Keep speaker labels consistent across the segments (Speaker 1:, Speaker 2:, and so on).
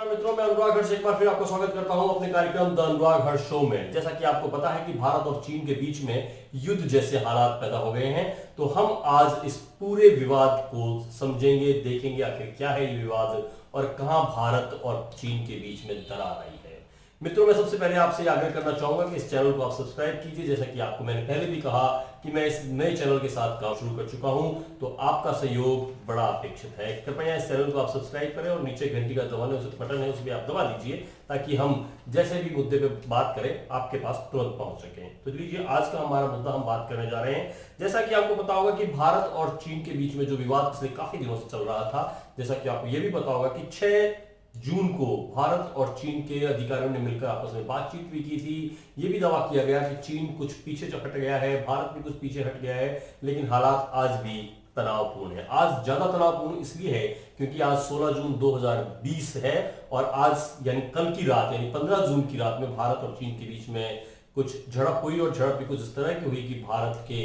Speaker 1: नमस्कार मित्रों, मैं अनुराग हर्ष एक बार फिर आपको स्वागत करता हूं अपने कार्यक्रम द अनुराग हर्ष शो में। जैसा कि आपको पता है कि भारत और चीन के बीच में युद्ध जैसे हालात पैदा हो गए हैं, तो हम आज इस पूरे विवाद को समझेंगे, देखेंगे आखिर क्या है ये विवाद और कहां भारत और चीन के बीच में दरार आई है। मित्रों, मैं सबसे पहले आपसे आग्रह करना चाहूंगा कि इस चैनल को आप सब्सक्राइब कीजिए। जैसा कि आपको मैंने पहले भी कहा कि मैं इस नए चैनल के साथ काम शुरू कर चुका हूं, तो आपका सहयोग बड़ा अपेक्षित है। कृपया इस चैनल को आप सब्सक्राइब करें और नीचे घंटी का बटन है उसे भी आप दबा दीजिए, ताकि हम जैसे भी मुद्दे पे बात करें आपके पास तुरंत पहुंच सकें। तो लीजिए, आज का हमारा मुद्दा हम बात करने जा रहे हैं। जैसा कि आपको पता होगा कि भारत और चीन के बीच में जो विवाद पिछले काफी दिनों से चल रहा था, जैसा कि आपको यह भी पता होगा कि 6 जून को भारत और चीन के अधिकारियों ने मिलकर आपस में बातचीत भी की थी। यह भी दावा किया गया कि चीन कुछ पीछे हट गया है, भारत भी कुछ पीछे हट गया है, लेकिन हालात आज भी तनावपूर्ण है। आज ज्यादा तनावपूर्ण इसलिए है क्योंकि आज 16 जून 2020 है और आज यानी कल की रात यानी 15 जून की रात में भारत और चीन के बीच में कुछ झड़प हुई और झड़प भी कुछ इस तरह की हुई कि भारत के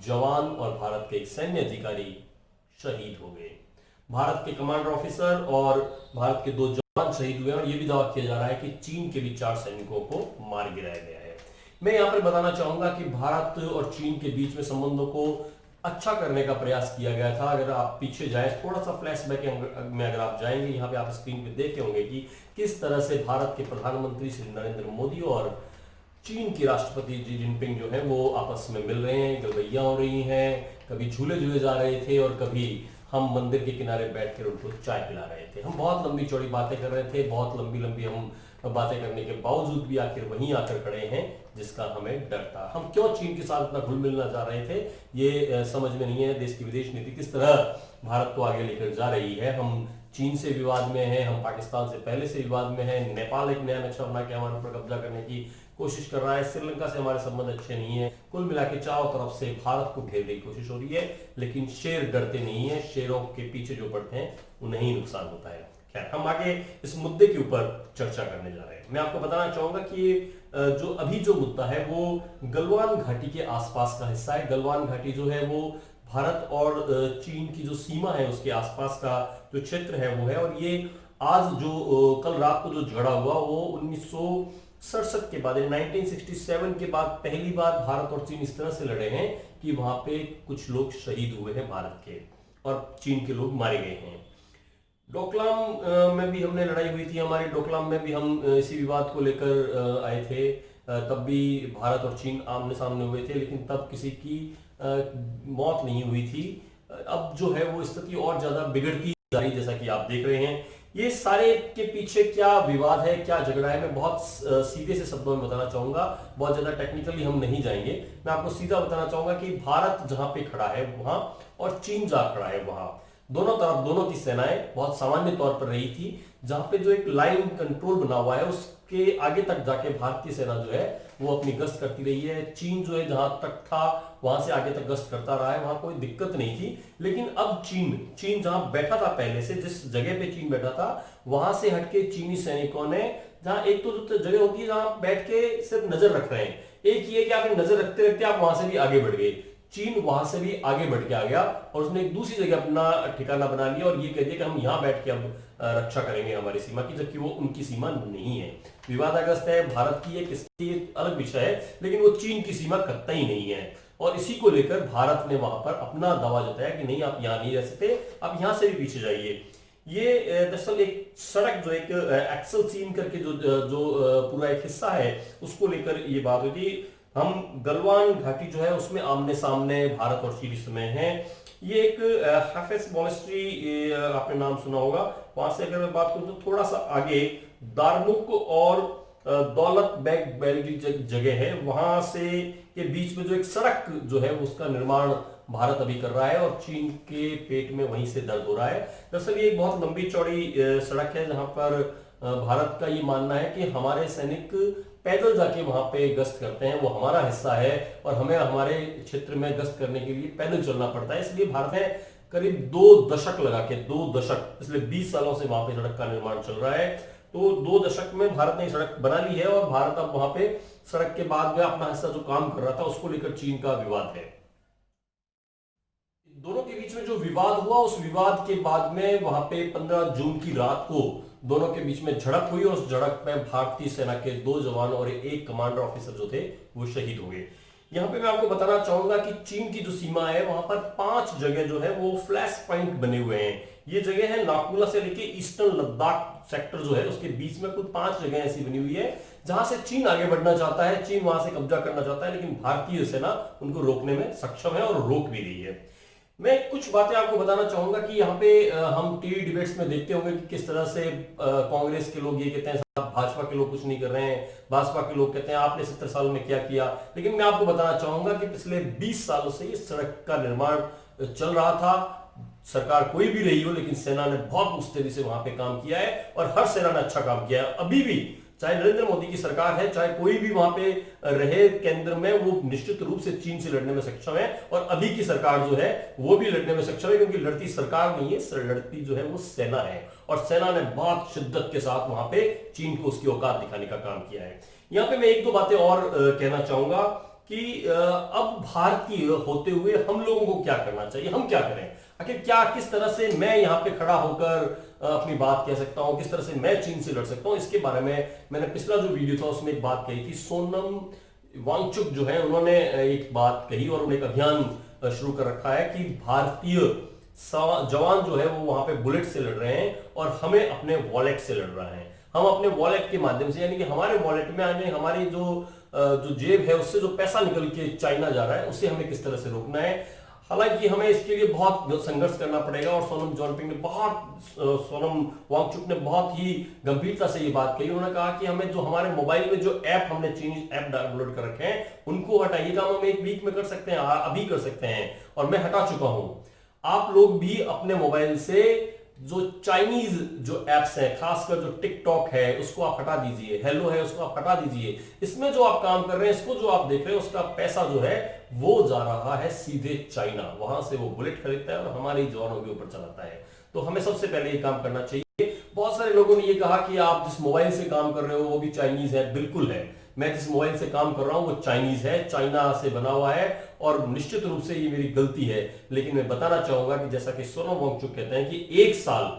Speaker 1: जवान और भारत के एक सैन्य अधिकारी शहीद हो गए। भारत के कमांडर ऑफिसर और भारत के 2 जवान शहीद हुए और यह भी दावा किया जा रहा है कि चीन के भी 4 सैनिकों को मार गिराया गया है। मैं यहां पर बताना चाहूंगा कि भारत और चीन के बीच में संबंधों को अच्छा करने का प्रयास किया गया था। अगर आप पीछे जाएं, थोड़ा सा फ्लैशबैक में अगर आप जाएंगे, यहाँ पे आप स्क्रीन पे देखे होंगे कि किस तरह से भारत के प्रधानमंत्री श्री नरेंद्र मोदी और चीन के राष्ट्रपति जी जिनपिंग जो है वो आपस में मिल रहे हैं, गलबैयां हो रही हैं, कभी झूले झूले जा रहे थे और कभी हम मंदिर के किनारे बैठकर उनको चाय पिला रहे थे। हम बहुत लंबी चौड़ी बातें कर रहे थे, बहुत लंबी लंबी हम बातें करने के बावजूद भी आखिर वहीं आकर खड़े हैं जिसका हमें डर था। हम क्यों चीन के साथ इतना घुल मिलना चाह रहे थे, ये समझ में नहीं है। देश की विदेश नीति किस तरह भारत को आगे लेकर जा रही है। हम चीन से विवाद में हैं, हम पाकिस्तान से पहले से विवाद में हैं, नेपाल एक नया नक्शा बना के हमारे ऊपर कब्जा करने की कोशिश कर रहा है, श्रीलंका से हमारे संबंध अच्छे नहीं है। कुल मिला के चारों तरफ से भारत को घेरने की कोशिश हो रही है, लेकिन शेर डरते नहीं है, शेरों के पीछे जो पड़ते हैं उन्हें ही नुकसान होता है। खैर, हम आगे इस मुद्दे के ऊपर चर्चा करने जा रहे हैं। मैं आपको बताना चाहूंगा कि जो अभी जो मुद्दा है वो गलवान घाटी के आसपास का हिस्सा है। गलवान घाटी जो है वो भारत और चीन की जो सीमा है उसके आसपास का जो क्षेत्र है वो है, और ये आज जो कल रात को जो झगड़ा हुआ वो 1967 के बाद 1967 के बाद पहली बार भारत और चीन इस तरह से लड़े हैं कि वहां पे कुछ लोग शहीद हुए हैं भारत के और चीन के लोग मारे गए हैं। डोकलाम में भी हमने लड़ाई हुई थी, हमारी डोकलाम में भी हम इसी विवाद को लेकर आए थे। तब भी भारत और चीन आमने सामने हुए थे, लेकिन तब किसी की मौत नहीं हुई थी। अब जो है वो स्थिति और ज्यादा बिगड़ती जा रही, जैसा कि आप देख रहे हैं। ये सारे के पीछे क्या विवाद है, क्या झगड़ा है, मैं बहुत सीधे से शब्दों में बताना चाहूंगा। बहुत ज्यादा टेक्निकली हम नहीं जाएंगे। मैं आपको सीधा बताना चाहूंगा कि भारत जहां पे खड़ा है वहां और चीन जहां खड़ा है वहां दोनों तरफ दोनों की सेनाएं बहुत सामान्य तौर पर रही थी। जहां पे जो एक लाइन कंट्रोल बना हुआ है उसके आगे तक जाके भारतीय सेना जो है वो अपनी गश्त करती रही है। चीन जो है जहां तक था वहां से आगे तक गश्त करता रहा है, वहां कोई दिक्कत नहीं थी। लेकिन अब चीन जहां बैठा था, पहले से जिस जगह पे चीन बैठा था वहां से हटके चीनी सैनिकों ने, जहां एक तो जगह होती है जहां बैठ के सिर्फ नजर रख रहे हैं, एक ये कि आप नजर रखते रखते आप वहां से भी आगे बढ़ गए। चीन वहां से भी आगे बढ़ के आ गया और उसने एक दूसरी जगह अपना ठिकाना बना लिया और ये कह दिया कि हम यहां बैठ के अब रक्षा करेंगे हमारी सीमा की, जबकि वो उनकी सीमा नहीं है। विवादाग्रस्त है भारत की, एक अलग विषय है, लेकिन वो चीन की सीमा कतई नहीं है। और इसी को लेकर भारत ने वहां पर अपना दावा जताया कि नहीं, आप यहां नहीं रह सकते, आप यहां से भी पीछे जाइए। ये दरअसल एक सड़क जो एक एक्सल चीन करके जो पूरा एक हिस्सा है उसको लेकर ये बात हुई थी। हम गलवान घाटी जो है उसमें आमने सामने भारत और चीन इस समय है। ये एक हाफिज मॉनेस्ट्री आपने नाम सुना होगा, वहां से अगर मैं बात करूं तो थोड़ा सा आगे दारमुक और दौलत बेग वैली जगह है, वहां से के बीच में जो एक सड़क जो है उसका निर्माण भारत अभी कर रहा है और चीन के पेट में वहीं से दर्द हो रहा है। दरअसल ये एक बहुत लंबी चौड़ी सड़क है जहां पर भारत का ये मानना है कि हमारे सैनिक पैदल जाके वहां पे गश्त करते हैं, वो हमारा हिस्सा है और हमें हमारे क्षेत्र में गश्त करने के लिए पैदल चलना पड़ता है। इसलिए भारत है करीब 2 दशक लगा के 2 दशक पिछले 20 सालों से वहां पे सड़क का निर्माण चल रहा है। तो 2 दशक में भारत ने सड़क बना ली है और भारत अब वहां पे सड़क के बाद में अपना हिस्सा जो काम कर रहा था उसको लेकर चीन का विवाद है। दोनों के बीच में जो विवाद हुआ उस विवाद के बाद में वहां पे 15 जून की रात को दोनों के बीच में झड़प हुई और उस झड़प में भारतीय सेना के 2 जवान और एक कमांडर ऑफिसर जो थे वो शहीद हो गए। यहां पे मैं आपको बताना चाहूंगा कि चीन की जो सीमा है वहां पर 5 जगह जो है वो फ्लैश पॉइंट बने हुए हैं। ये जगह है नाकुला से लेके ईस्टर्न लद्दाख सेक्टर जो है उसके बीच में कुल 5 जगह ऐसी बनी हुई है जहां से चीन आगे बढ़ना चाहता है, चीन वहां से कब्जा करना चाहता है, लेकिन भारतीय सेना उनको रोकने में सक्षम है और रोक भी रही है। मैं कुछ बातें आपको बताना चाहूंगा कि यहाँ पे हम टीवी डिबेट्स में देखते होंगे कि किस तरह से कांग्रेस के लोग ये कहते हैं साहब भाजपा के लोग कुछ नहीं कर रहे हैं, भाजपा के लोग कहते हैं आपने 70 सालों में क्या किया। लेकिन मैं आपको बताना चाहूंगा कि पिछले 20 सालों से इस सड़क का निर्माण चल रहा था। सरकार कोई भी रही हो, लेकिन सेना ने बहुत मुस्तैदी से वहां पे काम किया है और हर सेना ने अच्छा काम किया है। अभी भी चाहे नरेंद्र मोदी की सरकार है, चाहे कोई भी वहां पे रहे केंद्र में, वो निश्चित रूप से चीन से लड़ने में सक्षम है। और अभी की सरकार जो है वो भी लड़ने में सक्षम है, क्योंकि लड़ती सरकार नहीं है, लड़ती जो है वो सेना है। और सेना ने बहुत शिद्दत के साथ वहां पे चीन को उसकी औकात दिखाने का काम किया है। यहां पे मैं 1-2 बातें और कहना चाहूंगा कि अब भारतीय होते हुए हम लोगों को क्या करना चाहिए, हम क्या करें, आखिर क्या किस तरह से मैं यहाँ पे खड़ा होकर अपनी बात कह सकता हूं, किस तरह से मैं चीन से लड़ सकता हूं। इसके बारे में मैंने पिछला जो वीडियो था उसमें एक बात कही थी। सोनम वांगचुक जो है उन्होंने एक बात कही और उन्होंने एक अभियान शुरू कर रखा है कि भारतीय जवान जो है वो वहां पे बुलेट से लड़ रहे हैं और हमें अपने वॉलेट से लड़ रहे हैं। हम अपने वॉलेट के माध्यम से, यानी कि हमारे वॉलेट में आने हमारी जो जेब है उससे जो पैसा निकल के चाइना जा रहा है उसे हमें किस तरह से रोकना है। हालांकि हमें इसके लिए बहुत संघर्ष करना पड़ेगा और सोनम वांगचुक ने बहुत ही गंभीरता से ये बात कही। उन्होंने कहा कि हमें जो हमारे मोबाइल में जो ऐप हमने चीनीज ऐप डाउनलोड कर रखे हैं उनको हटाइए। काम हम 1 वीक में कर सकते हैं, अभी कर सकते हैं और मैं हटा चुका हूं। आप लोग भी अपने मोबाइल से जो चाइनीज जो एप्स है, खासकर जो टिकटॉक है उसको आप हटा दीजिए, हेलो है उसको आप हटा दीजिए। इसमें जो आप काम कर रहे हैं, इसको जो आप देख रहे हैं, उसका पैसा जो है वो जा रहा है सीधे चाइना। वहां से वो बुलेट खरीदता है और हमारे जवानों के ऊपर चलाता है। तो हमें सबसे पहले ये काम करना चाहिए। बहुत सारे लोगों ने ये कहा कि आप जिस मोबाइल से काम कर रहे हो वो भी चाइनीज है। बिल्कुल है, मैं जिस मोबाइल से काम कर रहा हूं वो चाइनीज है, चाइना से बना हुआ है और निश्चित रूप से ये मेरी गलती है। लेकिन मैं बताना चाहूंगा कि जैसा कि सोनम वांगचुक कहते हैं कि 1 साल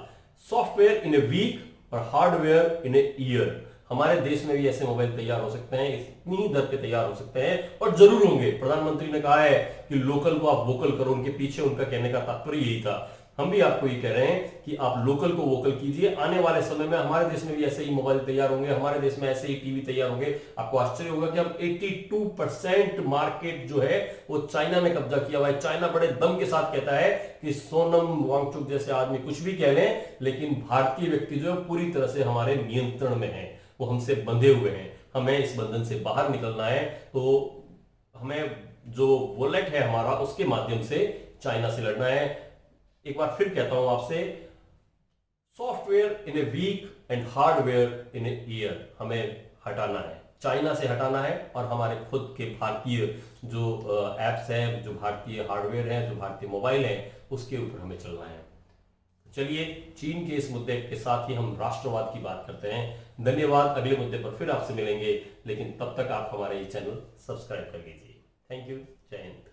Speaker 1: सॉफ्टवेयर इन ए वीक और हार्डवेयर इन ए ईयर। हमारे देश में भी ऐसे मोबाइल तैयार हो सकते हैं, इतनी दर पे तैयार हो सकते हैं और जरूर होंगे। प्रधानमंत्री ने कहा है कि लोकल को आप वोकल करो, उनके पीछे उनका कहने का तात्पर्य यही था। हम भी आपको ये कह रहे हैं कि आप लोकल को वोकल कीजिए। आने वाले समय में हमारे देश में भी ऐसे ही मोबाइल तैयार होंगे, हमारे देश में ऐसे ही टीवी तैयार होंगे। आपको आश्चर्य होगा कि अब 82% मार्केट जो है वो चाइना ने कब्जा किया हुआ है। चाइना बड़े दम के साथ कहता है कि सोनम वांगचुक जैसे आदमी कुछ भी कह लें, लेकिन भारतीय व्यक्ति जो है पूरी तरह से हमारे नियंत्रण में है, वो हमसे बंधे हुए हैं। हमें इस बंधन से बाहर निकलना है, तो हमें जो वॉलेट है हमारा उसके माध्यम से चाइना से लड़ना है। एक बार फिर कहता हूं आपसे, software in a week and hardware in a year हमें हटाना है, चाइना से हटाना है और हमारे खुद के भारतीय जो एप्स हैं, जो भारतीय हार्डवेयर है, जो भारतीय मोबाइल है, उसके ऊपर हमें चलना है। चलिए, चीन के इस मुद्दे के साथ ही हम राष्ट्रवाद की बात करते हैं। धन्यवाद। अगले मुद्दे पर फिर आपसे मिलेंगे, लेकिन तब तक आप हमारे ये चैनल सब्सक्राइब कर लीजिए। Thank you. जय हिंद।